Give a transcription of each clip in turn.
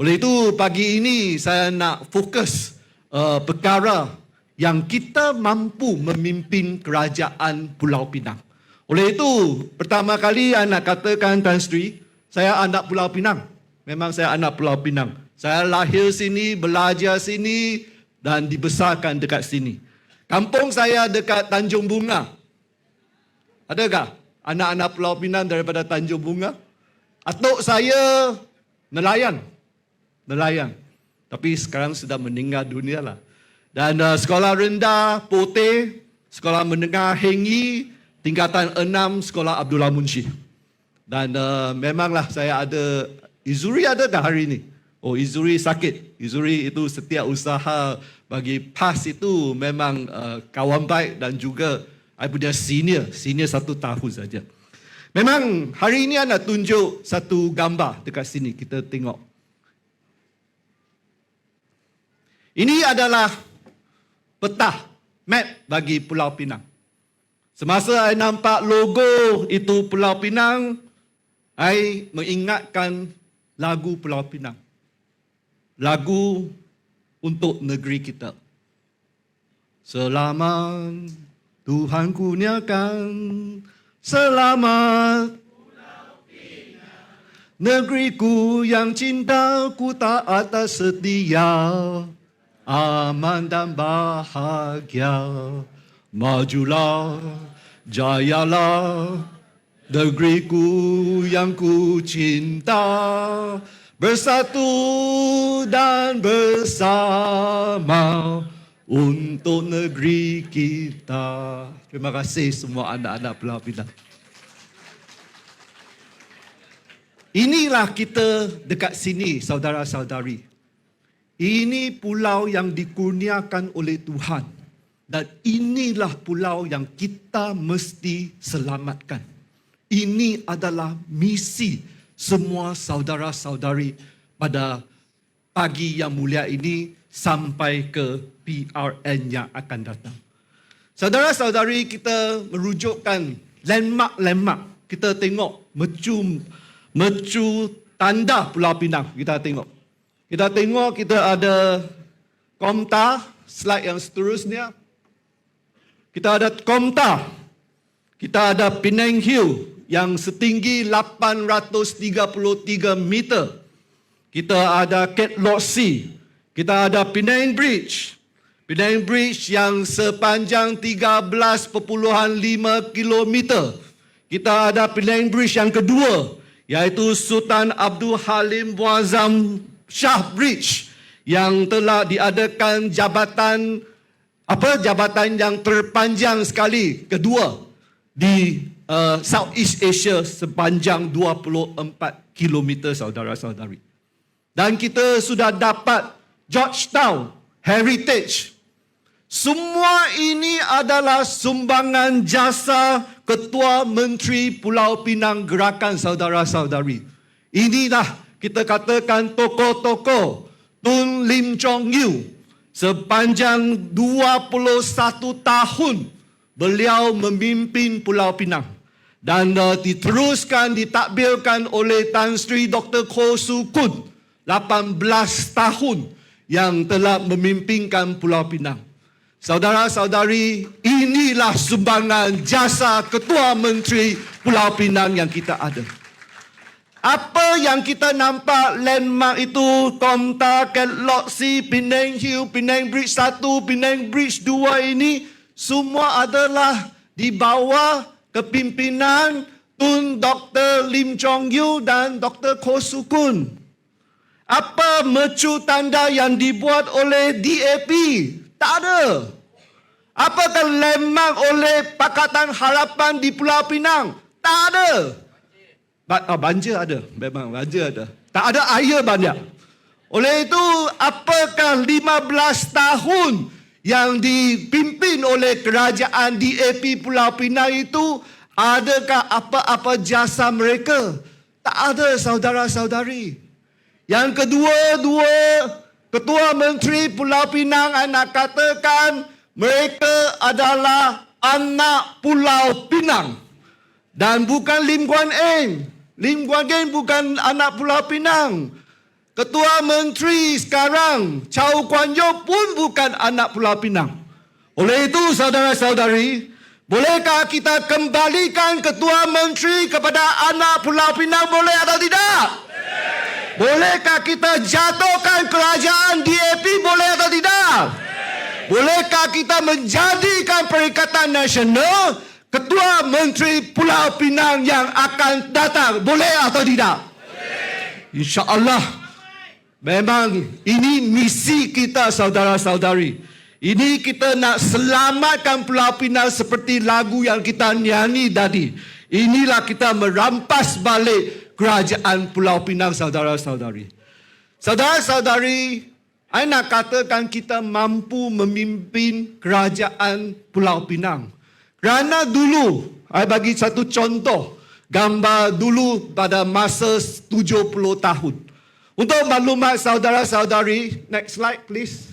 Oleh itu, pagi ini saya nak fokus perkara yang kita mampu memimpin kerajaan Pulau Pinang. Oleh itu, pertama kali saya nak katakan Tan Sri, saya anak Pulau Pinang. Memang saya anak Pulau Pinang. Saya lahir sini, belajar sini dan dibesarkan dekat sini. Kampung saya dekat Tanjung Bunga. Adakah anak-anak Pulau Pinang daripada Tanjung Bunga? Atuk saya nelayan. Tapi sekarang sudah meninggal dunia lah. Dan sekolah rendah Pote, sekolah menengah Hengi, tingkatan 6 sekolah Abdullah Munshi. Dan memanglah saya ada, Izuri ada tak hari ini? Oh, Izuri sakit. Izuri itu setiap usaha bagi PAS itu memang kawan baik dan juga saya punya senior 1 tahun saja. Memang hari ini saya nak tunjuk satu gambar dekat sini, kita tengok. Ini adalah peta map bagi Pulau Pinang. Semasa saya nampak logo itu Pulau Pinang, saya mengingatkan lagu Pulau Pinang. Lagu untuk negeri kita. Selamat Tuhan kurniakan, selamat Pulau Pinang, negeriku yang cinta, ku tak atas setia, aman dan bahagia. Majulah, jayalah, negeriku yang ku cinta, bersatu dan bersama untuk negeri kita. Terima kasih semua anak-anak Pulau Pinang. Inilah kita dekat sini, saudara-saudari. Ini pulau yang dikurniakan oleh Tuhan. Dan inilah pulau yang kita mesti selamatkan. Ini adalah misi semua saudara-saudari pada pagi yang mulia ini sampai ke PRN yang akan datang. Saudara-saudari, kita merujukkan landmark-landmark. Kita tengok mercu tanda Pulau Pinang. Kita tengok. Kita ada Komta, slide yang seterusnya. Kita ada Komta. Kita ada Penang Hill yang setinggi 833 meter. Kita ada Cat Lodge C. Kita ada Penang Bridge. Penang Bridge yang sepanjang 13.5 kilometer. Kita ada Penang Bridge yang kedua, iaitu Sultan Abdul Halim Muazzam Shah Bridge yang telah diadakan jabatan yang terpanjang sekali kedua di Southeast Asia sepanjang 24 kilometer, saudara-saudari. Dan kita sudah dapat Georgetown Heritage. Semua ini adalah sumbangan jasa Ketua Menteri Pulau Pinang Gerakan, saudara-saudari. Inilah kita katakan tokoh-tokoh Tun Lim Chong Yu. Sepanjang 21 tahun beliau memimpin Pulau Pinang. Dan diteruskan, ditakbirkan oleh Tan Sri Dr. Koh Su Kun, 18 tahun yang telah memimpinkan Pulau Pinang. Saudara-saudari, inilah sumbangan jasa Ketua Menteri Pulau Pinang yang kita ada. Apa yang kita nampak landmark itu, Komta, Cat Lodge C, Penang Hill, Penang Bridge 1, Penang Bridge 2 ini semua adalah di bawah kepimpinan Tun Dr. Lim Chong Yu dan Dr. Koh Su Kun. Apa mercu tanda yang dibuat oleh DAP? Tak ada. Apakah landmark oleh Pakatan Harapan di Pulau Pinang? Tak ada. Banjir ada. Memang banjir ada. Tak ada air banyak. Oleh itu, apakah 15 tahun yang dipimpin oleh kerajaan DAP Pulau Pinang itu, adakah apa-apa jasa mereka? Tak ada, saudara-saudari. Yang kedua, Ketua Menteri Pulau Pinang nak katakan mereka adalah anak Pulau Pinang. Dan bukan Lim Guan Eng. Lim Guan Eng bukan anak Pulau Pinang. Ketua Menteri sekarang, Chow Kuan Yeok pun bukan anak Pulau Pinang. Oleh itu, saudara-saudari, bolehkah kita kembalikan Ketua Menteri kepada anak Pulau Pinang, boleh atau tidak? Bolehkah kita jatuhkan kerajaan DAP, boleh atau tidak? Bolehkah kita menjadikan Perikatan Nasional Ketua Menteri Pulau Pinang yang akan datang, boleh atau tidak? InsyaAllah. Memang ini misi kita, saudara-saudari. Ini kita nak selamatkan Pulau Pinang seperti lagu yang kita nyanyi tadi. Inilah kita merampas balik kerajaan Pulau Pinang, saudara-saudari. Saudara-saudari, saya nak katakan kita mampu memimpin kerajaan Pulau Pinang. Kerana dulu, saya bagi satu contoh. Gambar dulu pada masa 70 tahun. Untuk maklumat saudara-saudari, next slide please.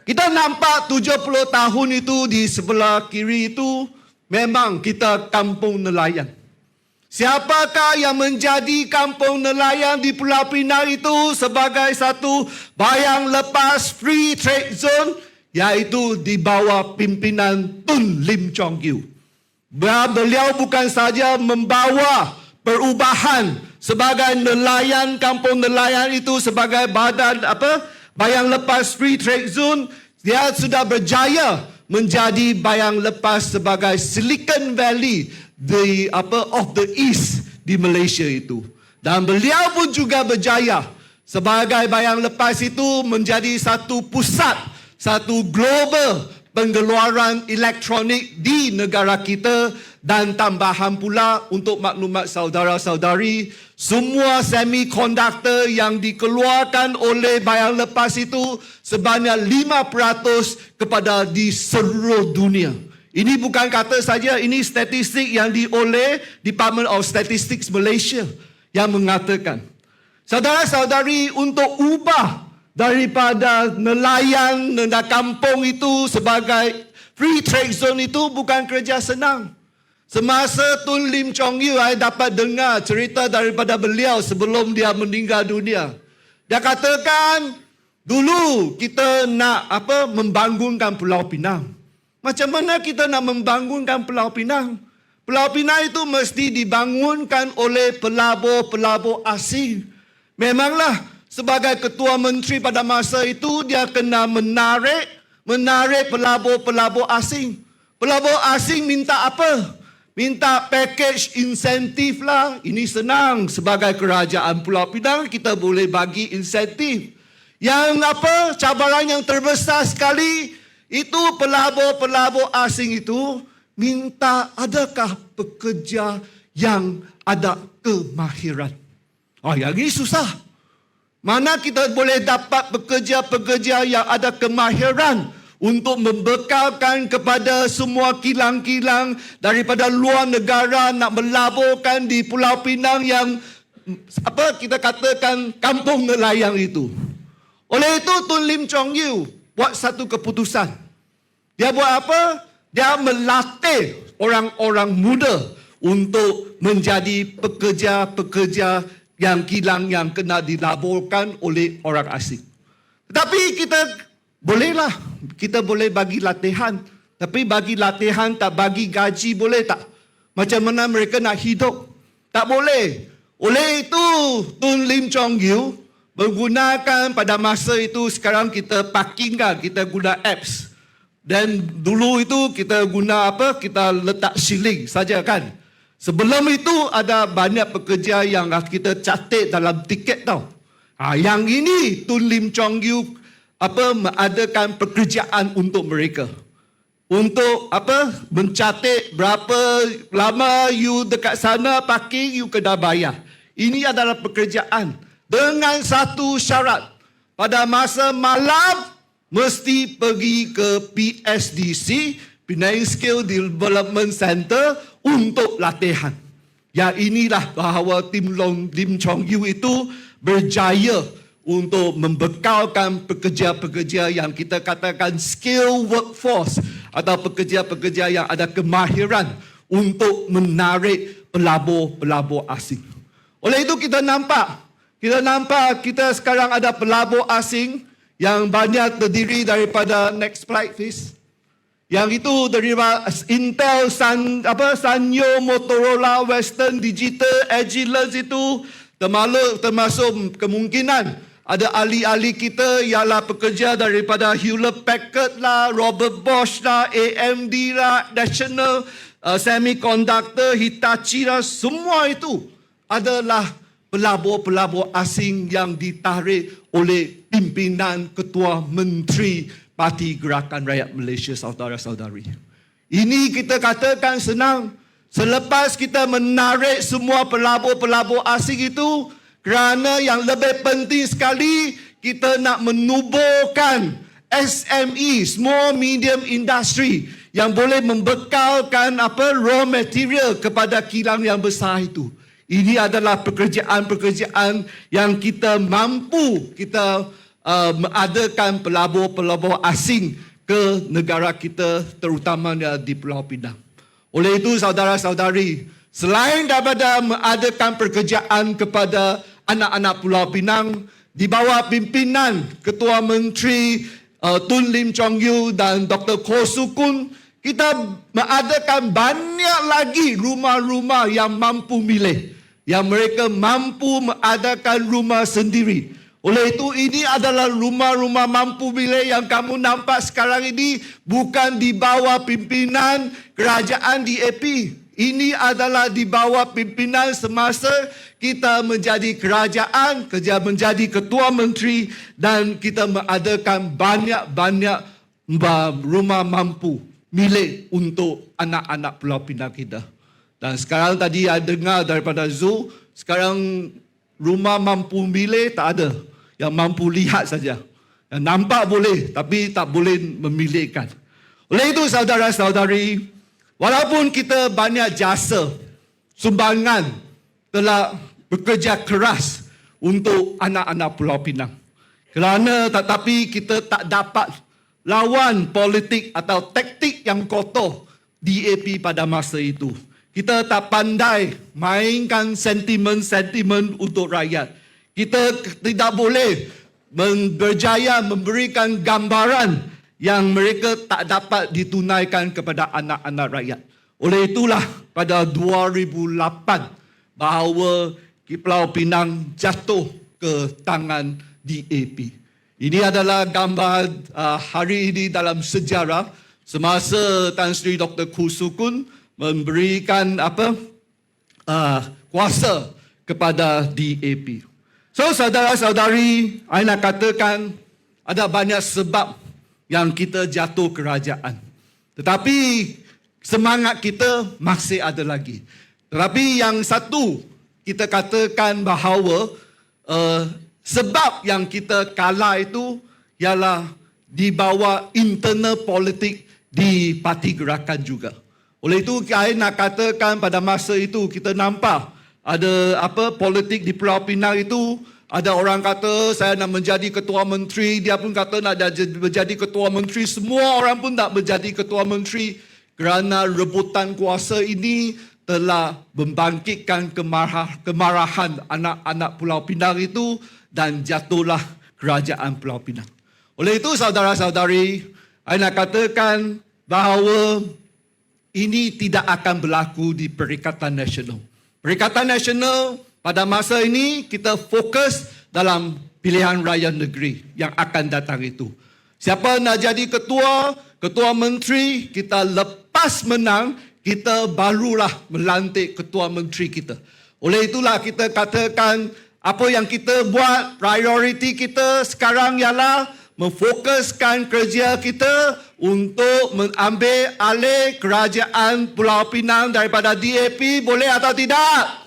Kita nampak 70 tahun itu di sebelah kiri itu memang kita kampung nelayan. Siapakah yang menjadi kampung nelayan di Pulau Pinang itu sebagai satu bayang lepas free trade zone, iaitu di bawah pimpinan Tun Lim Chong Yew. Beliau bukan saja membawa perubahan sebagai nelayan, kampung nelayan itu sebagai badan bayang lepas free trade zone, dia sudah berjaya menjadi bayang lepas sebagai Silicon Valley of the East di Malaysia itu. Dan beliau pun juga berjaya sebagai bayang lepas itu menjadi satu pusat, satu global pengeluaran elektronik di negara kita. Dan tambahan pula untuk maklumat saudara-saudari, semua semiconductor yang dikeluarkan oleh bayang lepas itu sebanyak 5% kepada di seluruh dunia. Ini bukan kata saja, ini statistik yang oleh Department of Statistics Malaysia yang mengatakan. Saudara-saudari, untuk ubah daripada nelayan dan kampung itu sebagai free trade zone itu bukan kerja senang. Semasa Tun Lim Chong Yew, saya dapat dengar cerita daripada beliau sebelum dia meninggal dunia. Dia katakan, dulu kita nak membangunkan Pulau Pinang. Macam mana kita nak membangunkan Pulau Pinang? Pulau Pinang itu mesti dibangunkan oleh pelabur-pelabur asing. Memanglah sebagai Ketua Menteri pada masa itu, dia kena menarik pelabur-pelabur asing. Pelabur asing minta apa? Minta package insentif lah. Ini senang. Sebagai kerajaan Pulau Pinang, kita boleh bagi insentif. Yang cabaran yang terbesar sekali, itu pelabur-pelabur asing itu minta adakah pekerja yang ada kemahiran. Yang ini susah. Mana kita boleh dapat pekerja-pekerja yang ada kemahiran untuk membekalkan kepada semua kilang-kilang daripada luar negara nak melaburkan di Pulau Pinang yang kita katakan kampung nelayan itu. Oleh itu Tun Lim Chong Yew buat satu keputusan. Dia buat apa? Dia melatih orang-orang muda untuk menjadi pekerja-pekerja yang kilang yang kena dilaburkan oleh orang asing. Tetapi kita boleh bagi latihan. Tapi bagi latihan tak bagi gaji boleh tak? Macam mana mereka nak hidup? Tak boleh. Oleh itu Tun Lim Chong Yew menggunakan pada masa itu, sekarang kita parkingkan, kita guna apps. Dan dulu itu kita guna kita letak shilling saja kan. Sebelum itu ada banyak pekerja yang kita catat dalam tiket tau. Yang ini Tun Lim Chong Yew mengadakan pekerjaan untuk mereka. Untuk mencatat berapa lama you dekat sana parking, you kena bayar. Ini adalah pekerjaan dengan satu syarat. Pada masa malam mesti pergi ke PSDC, Penang Skill Development Center untuk latihan. Yang inilah bahawa tim Lim Chong Yew itu berjaya untuk membekalkan pekerja-pekerja yang kita katakan skill workforce atau pekerja-pekerja yang ada kemahiran untuk menarik pelabur-pelabur asing. Oleh itu kita nampak, Kita nampak kita sekarang ada pelabur asing yang banyak terdiri daripada next slide please. Yang itu dari Intel, Sanyo, Motorola, Western Digital, Agilent itu termasuk kemungkinan ada ahli-ahli kita ialah pekerja daripada Hewlett Packard lah, Robert Bosch lah, AMD lah, National Semiconductor, Hitachi lah, semua itu adalah pelabur-pelabur asing yang ditarik oleh pimpinan Ketua Menteri Parti Gerakan Rakyat Malaysia, saudara-saudari. Ini kita katakan senang. Selepas kita menarik semua pelabur-pelabur asing itu, kerana yang lebih penting sekali, kita nak menubuhkan SME, Small Medium Industry, yang boleh membekalkan raw material kepada kilang yang besar itu. Ini adalah pekerjaan-pekerjaan yang kita mampu mengadakan pelabur-pelabur asing ke negara kita, terutamanya di Pulau Pinang. Oleh itu, saudara-saudari, selain daripada mengadakan pekerjaan kepada anak-anak Pulau Pinang, di bawah pimpinan Ketua Menteri Tun Lim Chong Yu dan Dr. Koh Su Kun, kita mengadakan banyak lagi rumah-rumah yang mampu milih, yang mereka mampu mengadakan rumah sendiri. Oleh itu, ini adalah rumah-rumah mampu milih yang kamu nampak sekarang ini bukan di bawah pimpinan kerajaan DAP. Ini adalah di bawah pimpinan semasa kita menjadi kerajaan, menjadi ketua menteri dan kita mengadakan banyak-banyak rumah mampu milik untuk anak-anak Pulau Pinang kita. Dan sekarang tadi saya dengar daripada Zul, sekarang rumah mampu milik tak ada. Yang mampu lihat saja. Yang nampak boleh, tapi tak boleh memilihkan. Oleh itu, saudara-saudari, walaupun kita banyak jasa, sumbangan, telah bekerja keras untuk anak-anak Pulau Pinang. Tetapi kita tak dapat lawan politik atau taktik yang kotor DAP pada masa itu. Kita tak pandai mainkan sentimen-sentimen untuk rakyat. Kita tidak boleh berjaya memberikan gambaran yang mereka tak dapat ditunaikan kepada anak-anak rakyat. Oleh itulah pada 2008 bahawa Pulau Pinang jatuh ke tangan DAP. Ini adalah gambar hari ini dalam sejarah semasa Tan Sri Dr. Koh Su Kun memberikan kuasa kepada DAP. So, saudara-saudari, saya nak katakan ada banyak sebab yang kita jatuh kerajaan. Tetapi semangat kita masih ada lagi. Tetapi yang satu, kita katakan bahawa sebab yang kita kalah itu ialah di bawah internal politik di Parti Gerakan juga. Oleh itu, saya nak katakan pada masa itu kita nampak ada politik di Pulau Pinang itu, ada orang kata saya nak menjadi ketua menteri, dia pun kata nak menjadi ketua menteri, semua orang pun nak menjadi ketua menteri kerana rebutan kuasa ini telah membangkitkan kemarahan anak-anak Pulau Pinang itu dan jatuhlah kerajaan Pulau Pinang. Oleh itu, saudara-saudari, saya nak katakan bahawa ini tidak akan berlaku di Perikatan Nasional. Perikatan Nasional pada masa ini kita fokus dalam pilihan raya negeri yang akan datang itu. Siapa nak jadi ketua menteri, kita lepas menang, kita barulah melantik ketua menteri kita. Oleh itulah kita katakan apa yang kita buat, prioriti kita sekarang ialah memfokuskan kerja kita untuk mengambil alih kerajaan Pulau Pinang daripada DAP, boleh atau tidak?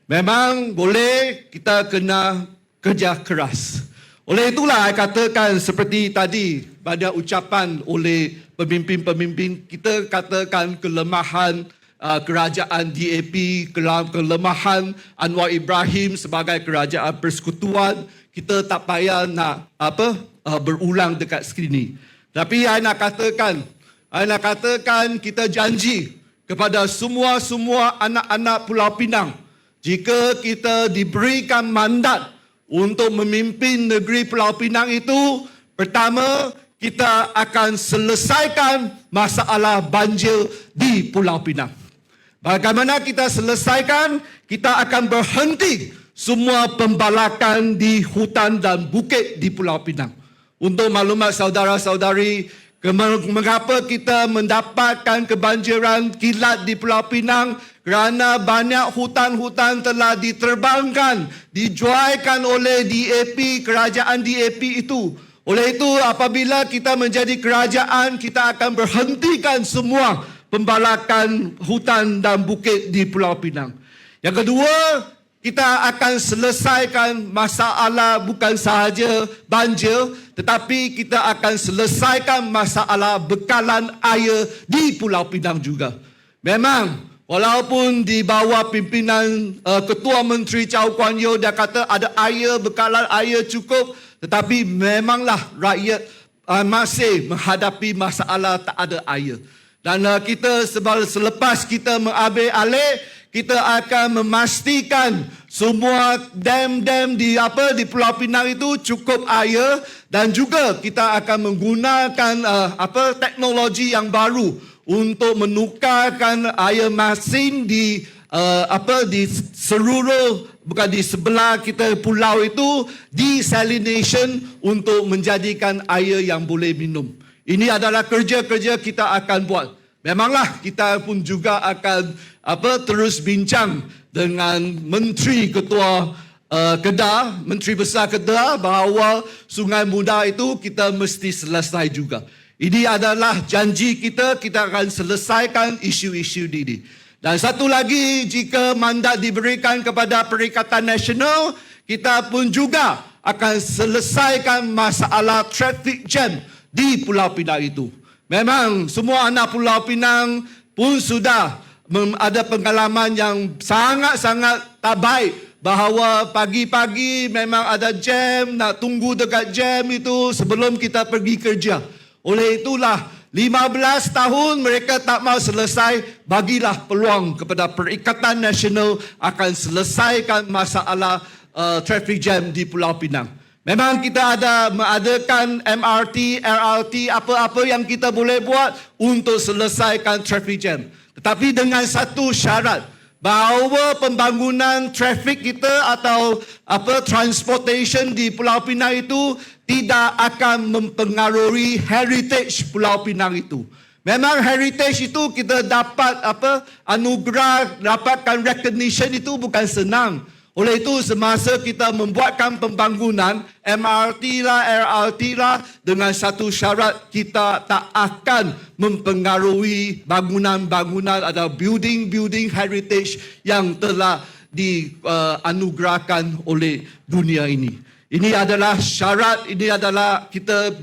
Memang boleh, kita kena kerja keras. Oleh itulah saya katakan seperti tadi pada ucapan oleh pemimpin-pemimpin, kita katakan kelemahan kerajaan DAP, kelemahan Anwar Ibrahim sebagai kerajaan persekutuan, kita tak payah nak berulang dekat sini. Tapi saya nak katakan kita janji kepada semua anak-anak Pulau Pinang, jika kita diberikan mandat untuk memimpin negeri Pulau Pinang itu, pertama, kita akan selesaikan masalah banjir di Pulau Pinang. Bagaimana kita selesaikan? Kita akan berhenti semua pembalakan di hutan dan bukit di Pulau Pinang. Untuk maklumat saudara-saudari, mengapa kita mendapatkan kebanjiran kilat di Pulau Pinang? Kerana banyak hutan-hutan telah diterbangkan, dijualkan oleh DAP, kerajaan DAP itu. Oleh itu, apabila kita menjadi kerajaan, kita akan berhentikan semua pembalakan hutan dan bukit di Pulau Pinang. Yang kedua, kita akan selesaikan masalah bukan sahaja banjir, tetapi kita akan selesaikan masalah bekalan air di Pulau Pinang juga. Memang, walaupun di bawah pimpinan Ketua Menteri Chow Kuan Yew, dia kata ada air, bekalan air cukup, tetapi memanglah rakyat masih menghadapi masalah tak ada air. Dan kita selepas kita mengambil alih, kita akan memastikan semua dam-dam di Pulau Pinang itu cukup air, dan juga kita akan menggunakan teknologi yang baru untuk menukarkan air masin di seluruh, bukan di sebelah kita pulau itu, desalination untuk menjadikan air yang boleh minum. Ini adalah kerja-kerja kita akan buat. Memanglah kita pun juga akan terus bincang dengan Menteri Ketua Kedah, Menteri Besar Kedah, bahawa Sungai Muda itu kita mesti selesai juga. Ini adalah janji kita akan selesaikan isu-isu ini. Dan satu lagi, jika mandat diberikan kepada Perikatan Nasional, kita pun juga akan selesaikan masalah traffic jam di Pulau Pinang itu. Memang semua anak Pulau Pinang pun sudah ada pengalaman yang sangat-sangat tak baik, bahawa pagi-pagi memang ada jam, nak tunggu dekat jam itu sebelum kita pergi kerja. Oleh itulah 15 tahun mereka tak mahu selesai, bagilah peluang kepada Perikatan Nasional akan selesaikan masalah traffic jam di Pulau Pinang. Memang kita ada mengadakan MRT, LRT, apa-apa yang kita boleh buat untuk selesaikan traffic jam. Tetapi dengan satu syarat, bahawa pembangunan trafik kita atau transportation di Pulau Pinang itu tidak akan mempengaruhi heritage Pulau Pinang itu. Memang heritage itu kita dapat anugerah, dapatkan recognition itu bukan senang. Oleh itu, semasa kita membuatkan pembangunan MRT lah, LRT lah, dengan satu syarat, kita tak akan mempengaruhi bangunan-bangunan atau building-building heritage yang telah dianugerahkan oleh dunia ini. Ini adalah syarat, ini adalah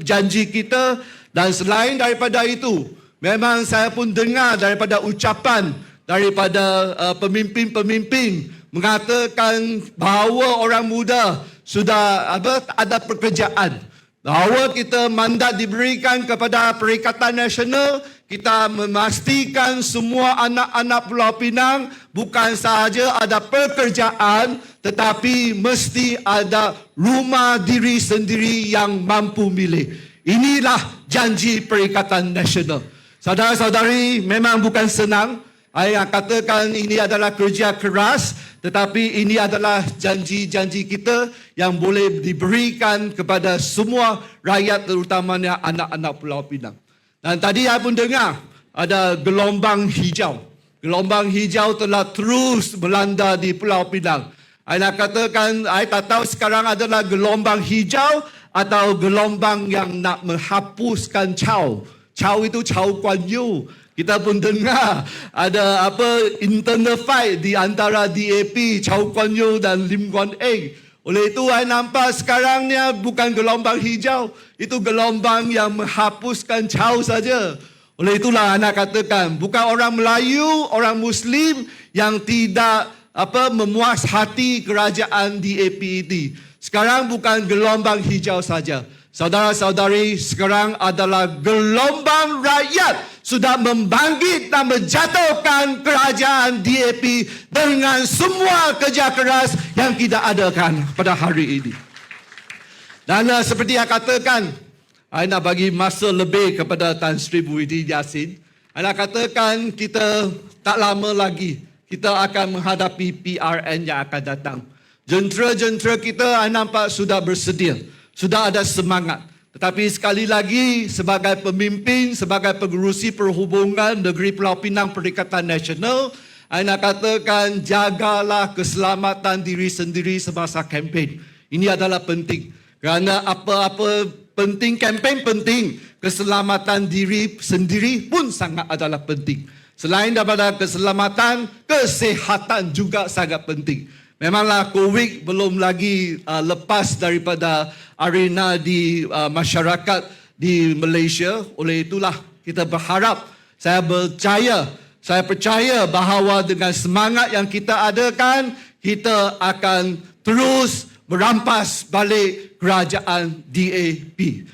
janji kita. Dan selain daripada itu, memang saya pun dengar daripada ucapan daripada pemimpin-pemimpin mengatakan bahawa orang muda sudah ada pekerjaan. Bahawa kita mandat diberikan kepada Perikatan Nasional, kita memastikan semua anak-anak Pulau Pinang bukan sahaja ada pekerjaan, tetapi mesti ada rumah diri sendiri yang mampu milik. Inilah janji Perikatan Nasional. Saudara-saudari, memang bukan senang. Saya katakan ini adalah kerja keras, tetapi ini adalah janji-janji kita yang boleh diberikan kepada semua rakyat, terutamanya anak-anak Pulau Pinang. Dan tadi saya pun dengar ada gelombang hijau. Gelombang hijau telah terus melanda di Pulau Pinang. Saya katakan, saya tak tahu sekarang adalah gelombang hijau atau gelombang yang nak menghapuskan Chow. Chow itu Chow Kuan Yew. Kita pun dengar ada internal fight di antara DAP, Chow Kuan Yew dan Lim Guan Eng. Oleh itu, saya nampak sekarang ni bukan gelombang hijau, itu gelombang yang menghapuskan Chow saja. Oleh itulah anak katakan, bukan orang Melayu, orang Muslim yang tidak memuas hati kerajaan DAP ini. Sekarang bukan gelombang hijau saja. Saudara-saudari, sekarang adalah gelombang rakyat sudah membangkit dan menjatuhkan kerajaan DAP dengan semua kerja keras yang kita adakan pada hari ini. Dan seperti yang katakan, saya nak bagi masa lebih kepada Tan Sri Muhyiddin Yassin. Saya nak katakan kita tak lama lagi kita akan menghadapi PRN yang akan datang. Jentera-jentera kita saya nampak sudah bersedia, sudah ada semangat. Tetapi sekali lagi sebagai pemimpin, sebagai pengerusi perhubungan negeri Pulau Pinang Perikatan Nasional, saya nak katakan jagalah keselamatan diri sendiri semasa kempen. Ini adalah penting. Kerana apa-apa penting, kempen penting, keselamatan diri sendiri pun sangat adalah penting. Selain daripada keselamatan, kesihatan juga sangat penting. Memanglah COVID belum lagi lepas daripada arena di masyarakat di Malaysia. Oleh itulah kita berharap, saya percaya bahawa dengan semangat yang kita adakan, kita akan terus merampas balik kerajaan DAP.